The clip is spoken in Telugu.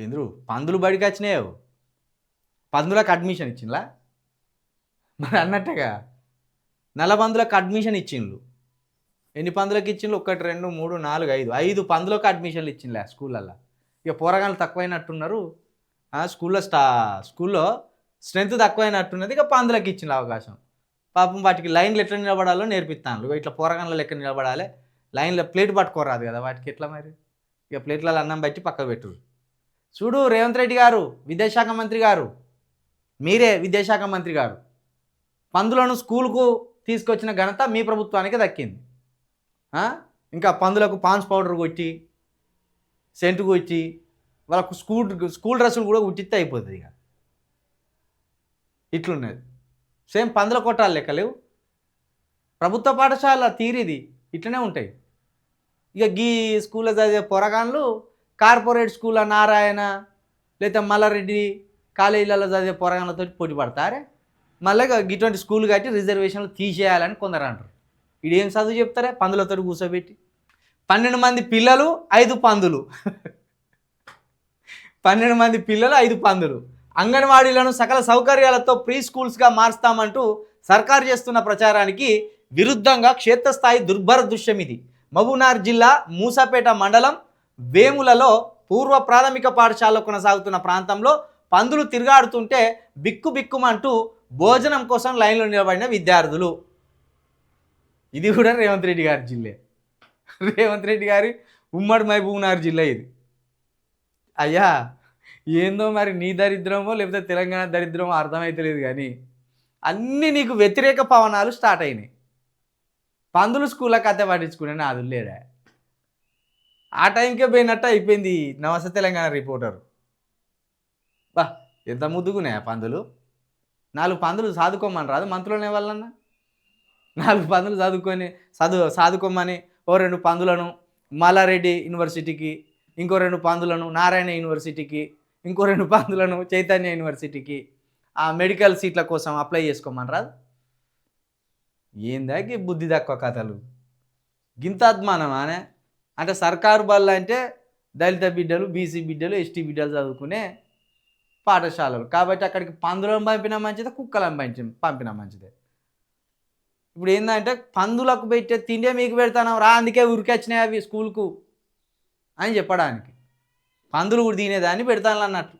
ఏంద్రు పందులు బడికి వచ్చినాయో పందులకు అడ్మిషన్ ఇచ్చిండ్లా మరి అన్నట్టుగా నల్లబందులకు అడ్మిషన్ ఇచ్చిండ్రు. ఎన్ని పందులకు ఇచ్చిండ్రు? 1 2 3 4 5 పందులకు అడ్మిషన్లు ఇచ్చిండ్లే స్కూళ్ళల్లో. ఇక పోరగాళ్ళు తక్కువైనట్టున్నారు స్కూల్లో స్ట్రెంత్ తక్కువైనట్టున్నది. ఇక పందులకు ఇచ్చిండ్రు అవకాశం. పాపం వాటికి లైన్లు ఎట్లా నిలబడాలో నేర్పిస్తాను. ఇట్లా పోరగాళ్ళ లెక్క నిలబడాలి, లైన్లో ప్లేట్ పట్టుకోరాదు కదా వాటికి, ఎట్లా మరి? ఇక ప్లేట్లలో అన్నం బట్టి పక్క పెట్టు. చూడు రేవంత్ రెడ్డి గారు, విద్యాశాఖ మంత్రి గారు, మీరే విద్యాశాఖ మంత్రి గారు, పందులను స్కూల్కు తీసుకొచ్చిన ఘనత మీ ప్రభుత్వానికి దక్కింది. ఇంకా పందులకు పాన్స్ పౌడర్ కొట్టి సెంటు కొట్టి వాళ్ళకు స్కూల్ డ్రెస్సులు కూడా ఉట్టిస్తే అయిపోతుంది. ఇక ఇట్లున్నది. సేమ్ పందుల కొట్టాలి లెక్క లేవు. ప్రభుత్వ పాఠశాల తీరిది ఇట్లనే ఉంటాయి. ఇక గీ స్కూల్లో చదివే పొరగాన్లు కార్పొరేట్ స్కూల్లో నారాయణ లేదా మల్లారెడ్డి కాలేజీలలో చదివే పొరగాన్లతో పోటీ పడతారే. మళ్ళీ ఇటువంటి స్కూల్ కట్టి రిజర్వేషన్లు తీసేయాలని కొందరు అంటారు. ఇదేం చదువు చెప్తారే పందులతో కూర్చోబెట్టి. 12 మంది పిల్లలు 5 పందులు 12 మంది పిల్లలు 5 పందులు. అంగన్వాడీలను సకల సౌకర్యాలతో ప్రీ స్కూల్స్గా మారుస్తామంటూ సర్కారు చేస్తున్న ప్రచారానికి విరుద్ధంగా క్షేత్రస్థాయి దుర్భర దృశ్యం ఇది. మహబూబ్నగర్ జిల్లా మూసాపేట మండలం వేములలో పూర్వ ప్రాథమిక పాఠశాలలో కొనసాగుతున్న ప్రాంతంలో పందులు తిరుగాడుతుంటే బిక్కుమంటూ భోజనం కోసం లైన్లో నిలబడిన విద్యార్థులు. ఇది కూడా రేవంత్ రెడ్డి గారి జిల్లా, రేవంత్ రెడ్డి గారి ఉమ్మడి మహబూబ్నగర్ జిల్లా ఇది. అయ్యా ఏందో మరి నీ దరిద్రమో లేకపోతే తెలంగాణ దరిద్రమో అర్థమైతలేదు, కానీ అన్నీ నీకు వ్యతిరేక పవనాలు స్టార్ట్ అయినాయి. పందులు స్కూల్లో కథ పట్టించుకునే నాదు లేరా. ఆ టైంకే పోయినట్టు అయిపోయింది నమస్తే తెలంగాణ రిపోర్టర్. బా ఎంత ముద్దుగున్నాయా పందులు. 4 పందులు సాదుకోమని రాదు మంత్రులనే వాళ్ళన్నా. 4 పందులు సాదుకోమని ఓ 2 పందులను మల్లారెడ్డి యూనివర్సిటీకి, ఇంకో 2 పందులను నారాయణ యూనివర్సిటీకి, ఇంకో 2 పందులను చైతన్య యూనివర్సిటీకి ఆ మెడికల్ సీట్ల కోసం అప్లై చేసుకోమని రాదు. ఏందాకి బుద్ధి తక్కువ కథలు. గింత అద్మానమానే అంటే సర్కారు బళ్ళు అంటే దళిత బిడ్డలు, బీసీ బిడ్డలు, ఎస్టీ బిడ్డలు చదువుకునే పాఠశాలలు కాబట్టి అక్కడికి పందులను పంపినా మంచిదే, కుక్కలను పంపినా మంచిదే. ఇప్పుడు ఏంటంటే పందులకు పెట్టే తిండే మీకు పెడతాను రా, అందుకే ఉరికొచ్చినాయి అవి స్కూల్కు అని చెప్పడానికి. పందులు కూడా తినేదాన్ని పెడతాను అన్నట్టు.